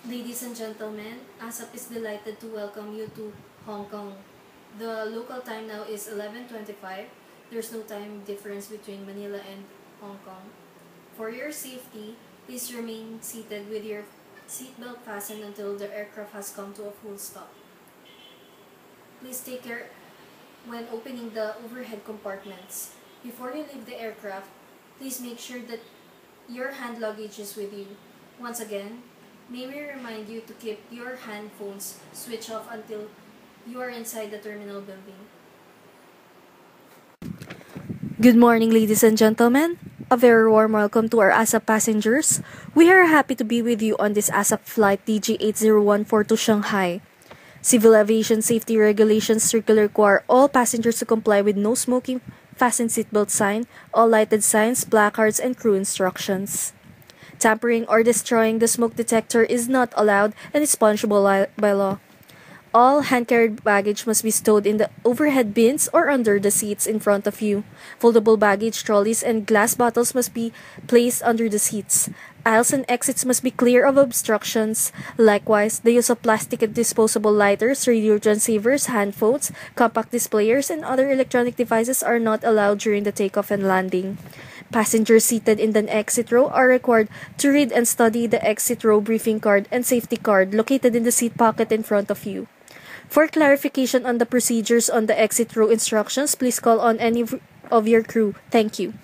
Ladies and gentlemen, ASAP is delighted to welcome you to Hong Kong. The local time now is 11:25. There's no time difference between Manila and Hong Kong. For your safety, please remain seated with your seatbelt fastened until the aircraft has come to a full stop. Please take care when opening the overhead compartments. Before you leave the aircraft, please make sure that your hand luggage is with you. Once again, may we remind you to keep your hand phones switched off until you are inside the terminal building. Good morning, ladies and gentlemen. A very warm welcome to our ASAP passengers. We are happy to be with you on this ASAP flight DG8014 to Shanghai. Civil Aviation Safety Regulations circular require all passengers to comply with no smoking, fasten seatbelt sign, all lighted signs, placards, and crew instructions. Tampering or destroying the smoke detector is not allowed and is punishable by law. All hand-carried baggage must be stowed in the overhead bins or under the seats in front of you. Foldable baggage trolleys and glass bottles must be placed under the seats. Aisles and exits must be clear of obstructions. Likewise, the use of plastic and disposable lighters, radio transceivers, hand phones, compact displayers, and other electronic devices are not allowed during the takeoff and landing. Passengers seated in the exit row are required to read and study the exit row briefing card and safety card located in the seat pocket in front of you. For clarification on the procedures on the exit row instructions, please call on any of your crew. Thank you.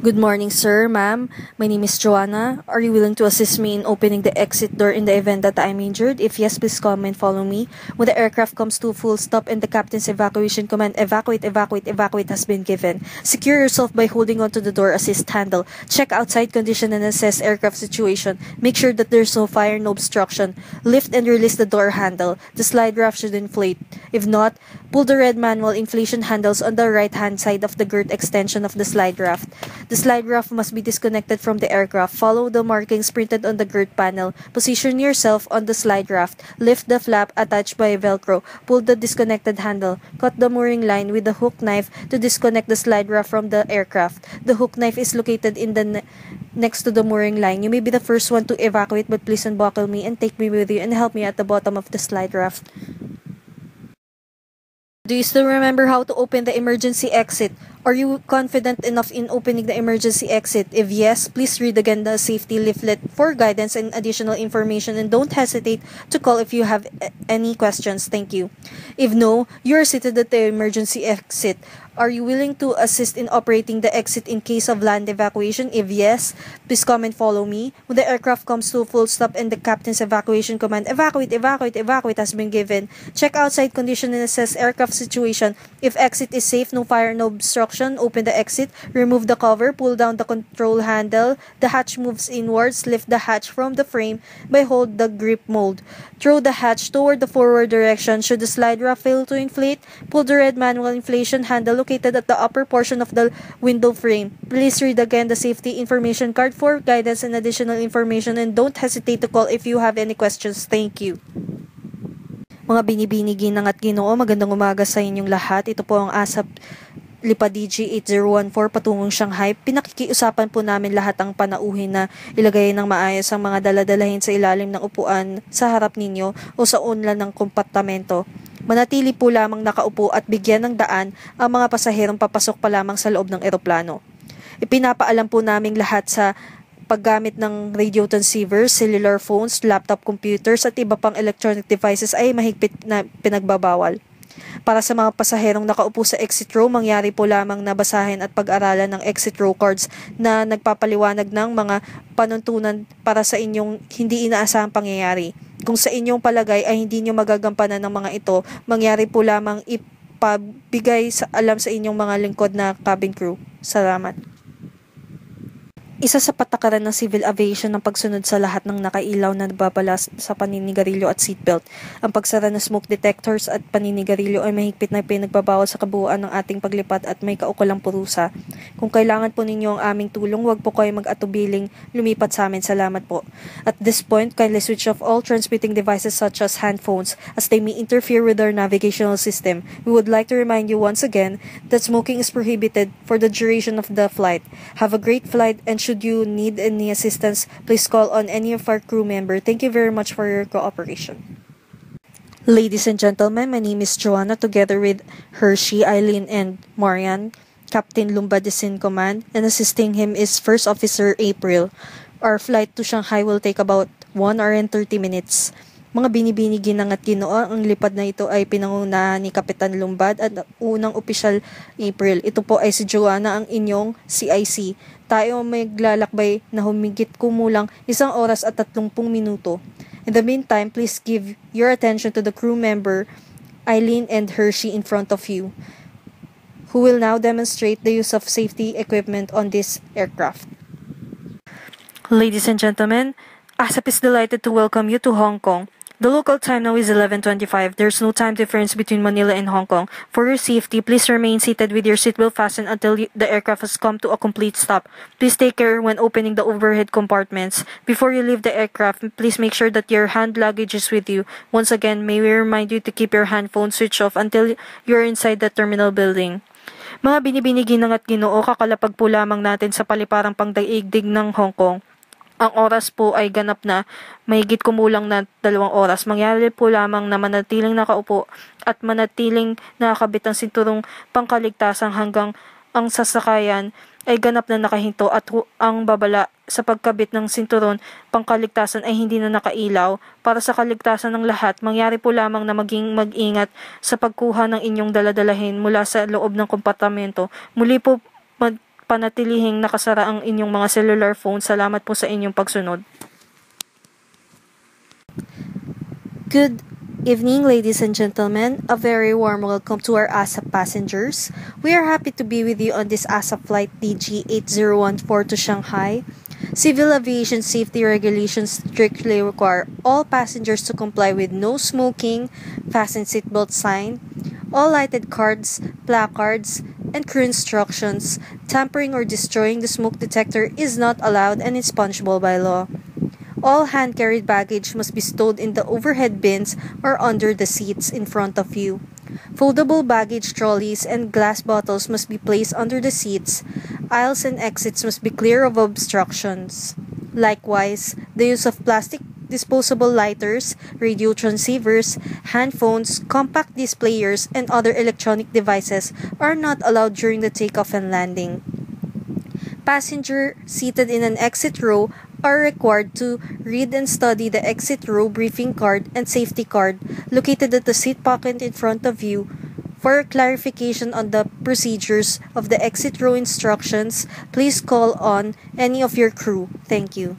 Good morning, sir, ma'am. My name is Joanna. Are you willing to assist me in opening the exit door in the event that I am injured? If yes, please come and follow me. When the aircraft comes to a full stop and the captain's evacuation command, evacuate, evacuate, evacuate has been given. Secure yourself by holding onto the door assist handle. Check outside condition and assess aircraft situation. Make sure that there's no fire, no obstruction. Lift and release the door handle. The slide raft should inflate. If not, pull the red manual inflation handles on the right-hand side of the girth extension of the slide raft. The slide raft must be disconnected from the aircraft. Follow the markings printed on the girth panel. Position yourself on the slide raft. Lift the flap attached by Velcro. Pull the disconnected handle. Cut the mooring line with the hook knife to disconnect the slide raft from the aircraft. The hook knife is located in the next to the mooring line. You may be the first one to evacuate, but please unbuckle me and take me with you and help me at the bottom of the slide raft. Do you still remember how to open the emergency exit? Are you confident enough in opening the emergency exit? If yes, please read again the safety leaflet for guidance and additional information, and don't hesitate to call if you have any questions. Thank you. If no, you are seated at the emergency exit. Are you willing to assist in operating the exit in case of land evacuation? If yes, please come and follow me. When the aircraft comes to a full stop and the captain's evacuation command, evacuate, evacuate, evacuate has been given. Check outside condition and assess aircraft situation. If exit is safe, no fire, no obstruction, open the exit, remove the cover, pull down the control handle, the hatch moves inwards, lift the hatch from the frame by hold the grip mold. Throw the hatch toward the forward direction. Should the slide raft fail to inflate, pull the red manual inflation handle located at the upper portion of the window frame. Please read again the safety information card for guidance and additional information, and don't hesitate to call if you have any questions. Thank you. Mga binibini, ginang at ginoo, magandang umaga sa inyong lahat. Ito po ang ASAP Lipa DG8014 patungong Shanghai. Pinakikiusapan po namin lahat ang panauhin na ilagay ng maayos ang mga daladalahin sa ilalim ng upuan sa harap ninyo o sa unlan ng kompartamento. Manatili po lamang nakaupo at bigyan ng daan ang mga pasaherong papasok pa lamang sa loob ng eroplano. Ipinapaalam po namin lahat sa paggamit ng radio transceivers, cellular phones, laptop computers at iba pang electronic devices ay mahigpit na pinagbabawal. Para sa mga pasaherong nakaupo sa exit row, mangyari po lamang na basahin at pag-aralan ng exit row cards na nagpapaliwanag ng mga panuntunan para sa inyong hindi inaasahang pangyayari. Kung sa inyong palagay ay hindi nyo magagampanan ng mga ito, mangyari po lamang ipabigay sa alam sa inyong mga lingkod na cabin crew. Salamat. Isa sa patakaran ng civil aviation ang pagsunod sa lahat ng nakailaw na nababalas sa paninigarilyo at seatbelt. Ang pagsara ng smoke detectors at paninigarilyo ay mahigpit na pinagbabawal sa kabuuan ng ating paglipat at may kaukulang purusa. Kung kailangan po ninyo ang aming tulong, huwag po kayo mag-atubiling lumipat sa amin. Salamat po. At this point, kindly switch off all transmitting devices such as handphones as they may interfere with our navigational system. We would like to remind you once again that smoking is prohibited for the duration of the flight. Have a great flight and should you need any assistance, please call on any of our crew member. Thank you very much for your cooperation. Ladies and gentlemen, my name is Joanna together with Hershey, Eileen, and Marian. Captain Lumbad is in command, and assisting him is First Officer April. Our flight to Shanghai will take about 1 hour and 30 minutes. Mga binibini ginang at ginoo, ang lipad na ito ay pinangunahan ni Kapitan Lumbad at unang opisyal April. Ito po ay si Joanna, ang inyong CIC. Tayo may maglalakbay na humigit kumulang 1 oras at 30 minuto. In the meantime, please give your attention to the crew member, Eileen and Hershey in front of you, who will now demonstrate the use of safety equipment on this aircraft. Ladies and gentlemen, ASAP is delighted to welcome you to Hong Kong. The local time now is 11:25. There's no time difference between Manila and Hong Kong. For your safety, please remain seated with your seatbelt fastened until the aircraft has come to a complete stop. Please take care when opening the overhead compartments. Before you leave the aircraft, please make sure that your hand luggage is with you. Once again, may we remind you to keep your hand phone switched off until you're inside the terminal building. Mga binibiniginang at ginoo, kakalapag po lamang natin sa paliparang pangdaigdig ng Hong Kong. Ang oras po ay ganap na mahigit kumulang na 2 oras. Mangyari po lamang na manatiling nakaupo at manatiling nakakabit ang sinturong pangkaligtasan hanggang ang sasakayan ay ganap na nakahinto at ang babala sa pagkabit ng sinturon pangkaligtasan ay hindi na nakailaw. Para sa kaligtasan ng lahat, mangyari po lamang na maging mag-ingat sa pagkuha ng inyong daladalahin mula sa loob ng kompartamento. Muli po panatilihing nakasara ang inyong mga cellular phone. Salamat po sa inyong pagsunod. Good evening, ladies and gentlemen. A very warm welcome to our ASAP passengers. We are happy to be with you on this ASAP flight DG8014 to Shanghai. Civil aviation safety regulations strictly require all passengers to comply with no smoking, fasten seatbelt sign, all lighted cards, placards, and crew instructions. Tampering or destroying the smoke detector is not allowed and is punishable by law. All hand-carried baggage must be stowed in the overhead bins or under the seats in front of you. Foldable baggage trolleys and glass bottles must be placed under the seats. Aisles and exits must be clear of obstructions. Likewise, the use of plastic disposable lighters, radio transceivers, handphones, compact displayers, and other electronic devices are not allowed during the takeoff and landing. Passengers seated in an exit row are required to read and study the exit row briefing card and safety card located at the seat pocket in front of you. For clarification on the procedures of the exit row instructions, please call on any of your crew. Thank you.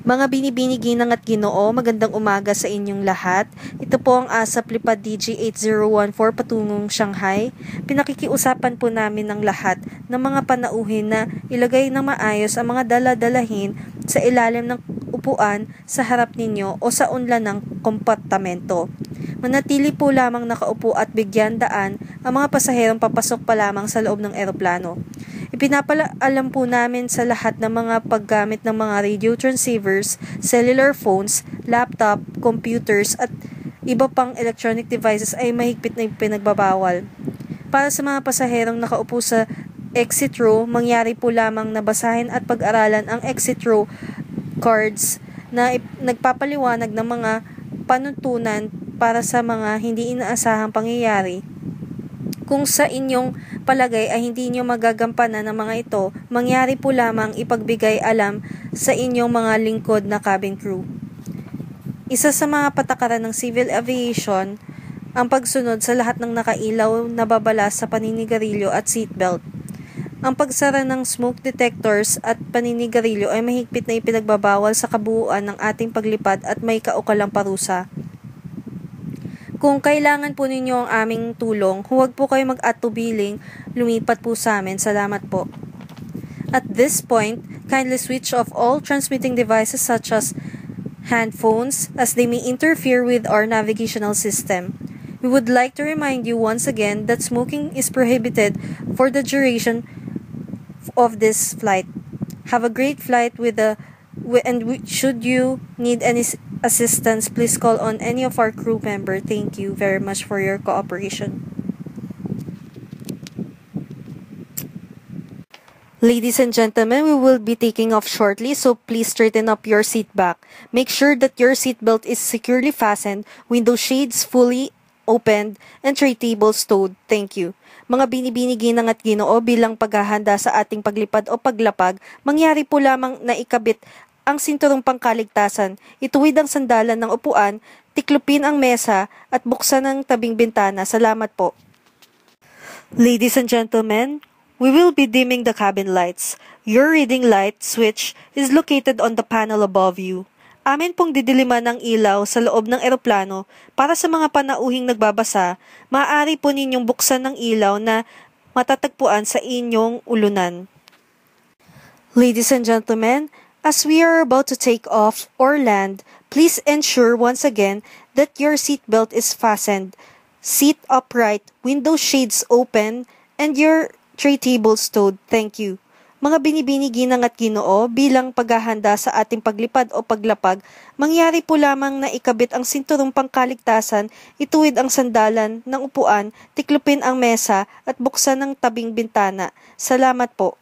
Mga binibiniginang at ginoo, magandang umaga sa inyong lahat. Ito po ang ASAP Lipad DG8014 patungong Shanghai. Pinakikiusapan po namin ng lahat ng mga panauhin na ilagay ng maayos ang mga dala-dalahin sa ilalim ng upuan sa harap ninyo o sa unlan ng kompartamento. Manatili po lamang nakaupo at bigyan daan ang mga pasaherong papasok pa lamang sa loob ng eroplano. Ipinapaalam po namin sa lahat ng mga paggamit ng mga radio transceivers, cellular phones, laptop, computers at iba pang electronic devices ay mahigpit na pinagbabawal. Para sa mga pasaherong nakaupo sa exit row, mangyari po lamang na basahin at pag-aralan ang exit row cards na nagpapaliwanag ng mga panuntunan para sa mga hindi inaasahang pangyayari. Kung sa inyong palagay ay hindi nyo magagampanan ng mga ito, mangyari po lamang ipagbigay alam sa inyong mga lingkod na cabin crew. Isa sa mga patakaran ng civil aviation ang pagsunod sa lahat ng nakailaw na babala sa paninigarilyo at seatbelt. Ang pagsara ng smoke detectors at paninigarilyo ay mahigpit na ipinagbabawal sa kabuuan ng ating paglipad at may kaukalang parusa. Kung kailangan po ninyo ang aming tulong, huwag po kayo mag-atubiling lumipat po sa amin. Salamat po. At this point, kindly switch off all transmitting devices such as handphones as they may interfere with our navigational system. We would like to remind you once again that smoking is prohibited for the duration of this flight. Have a great flight should you need any assistance, please call on any of our crew member. Thank you very much for your cooperation. Ladies and gentlemen, we will be taking off shortly, so please straighten up your seat back. Make sure that your seatbelt is securely fastened, window shades fully opened, and tray tables stowed. Thank you. Mga binibini ginang at Ginoo, bilang paghahanda sa ating paglipad o paglapag, mangyari po lamang na ikabit ang sinturong pangkaligtasan, ituwid ang sandalan ng upuan, tiklupin ang mesa, at buksan ang tabing bintana. Salamat po. Ladies and gentlemen, we will be dimming the cabin lights. Your reading light switch is located on the panel above you. Amin pong didiliman ng ilaw sa loob ng eroplano para sa mga panauhing nagbabasa, maaari po ninyong buksan ng ilaw na matatagpuan sa inyong ulunan. Ladies and gentlemen, as we are about to take off or land, please ensure once again that your seatbelt is fastened, seat upright, window shades open, and your tray table stowed. Thank you. Mga binibini ginang at Ginoo, bilang paghahanda sa ating paglipad o paglapag, mangyari po lamang na ikabit ang sinturong pangkaligtasan, ituwid ang sandalan ng upuan, tiklupin ang mesa, at buksan ang tabing bintana. Salamat po.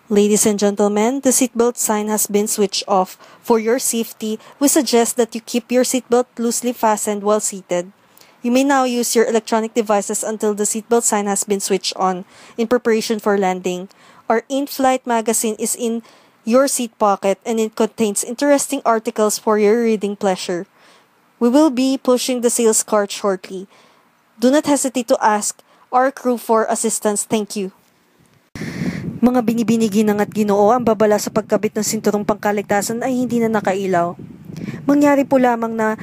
Ladies and gentlemen, the seatbelt sign has been switched off. For your safety, we suggest that you keep your seatbelt loosely fastened while seated. You may now use your electronic devices until the seatbelt sign has been switched on in preparation for landing. Our in-flight magazine is in your seat pocket and it contains interesting articles for your reading pleasure. We will be pushing the sales cart shortly. Do not hesitate to ask our crew for assistance. Thank you. Mga binibini ginang at Ginoo, ang babala sa pagkabit ng sinturong pangkaligtasan ay hindi na nakailaw. Mangyari po lamang na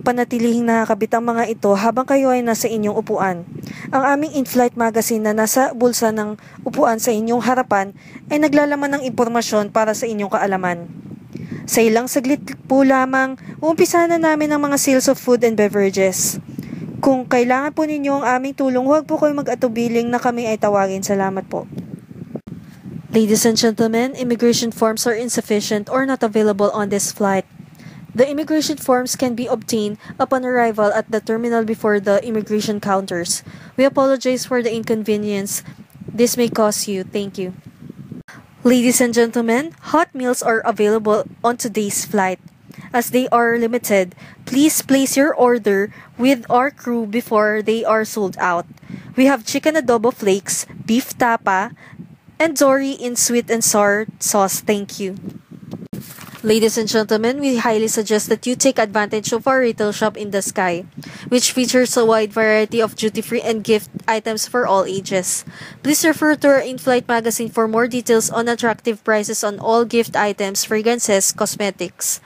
panatilihing nakakabit ang mga ito habang kayo ay nasa inyong upuan. Ang aming in-flight magazine na nasa bulsa ng upuan sa inyong harapan ay naglalaman ng impormasyon para sa inyong kaalaman. Sa ilang saglit po lamang, uumpisa na namin ang mga sales of food and beverages. Kung kailangan po ninyo ang aming tulong, huwag po kayo mag-atubiling na kami ay tawagin. Salamat po. Ladies and gentlemen, immigration forms are insufficient or not available on this flight. The immigration forms can be obtained upon arrival at the terminal before the immigration counters. We apologize for the inconvenience this may cause you. Thank you. Ladies and gentlemen, hot meals are available on today's flight. As they are limited, please place your order with our crew before they are sold out. We have chicken adobo flakes, beef tapa, and dory in sweet and sour sauce. Thank you. Ladies and gentlemen, we highly suggest that you take advantage of our retail shop in the sky, which features a wide variety of duty-free and gift items for all ages. Please refer to our in-flight magazine for more details on attractive prices on all gift items, fragrances, cosmetics.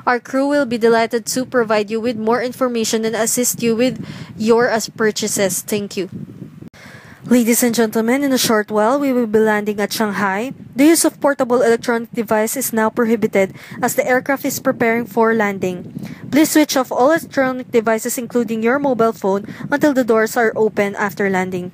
Our crew will be delighted to provide you with more information and assist you with your purchases. Thank you. Ladies and gentlemen, in a short while, we will be landing at Shanghai. The use of portable electronic device is now prohibited as the aircraft is preparing for landing. Please switch off all electronic devices including your mobile phone until the doors are open after landing.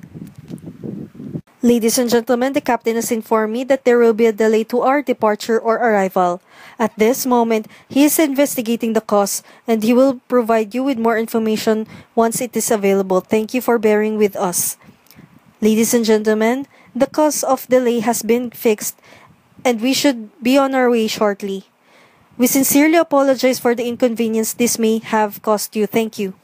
Ladies and gentlemen, the captain has informed me that there will be a delay to our departure or arrival. At this moment, he is investigating the cause and he will provide you with more information once it is available. Thank you for bearing with us. Ladies and gentlemen, the cause of delay has been fixed and we should be on our way shortly. We sincerely apologize for the inconvenience this may have caused you. Thank you.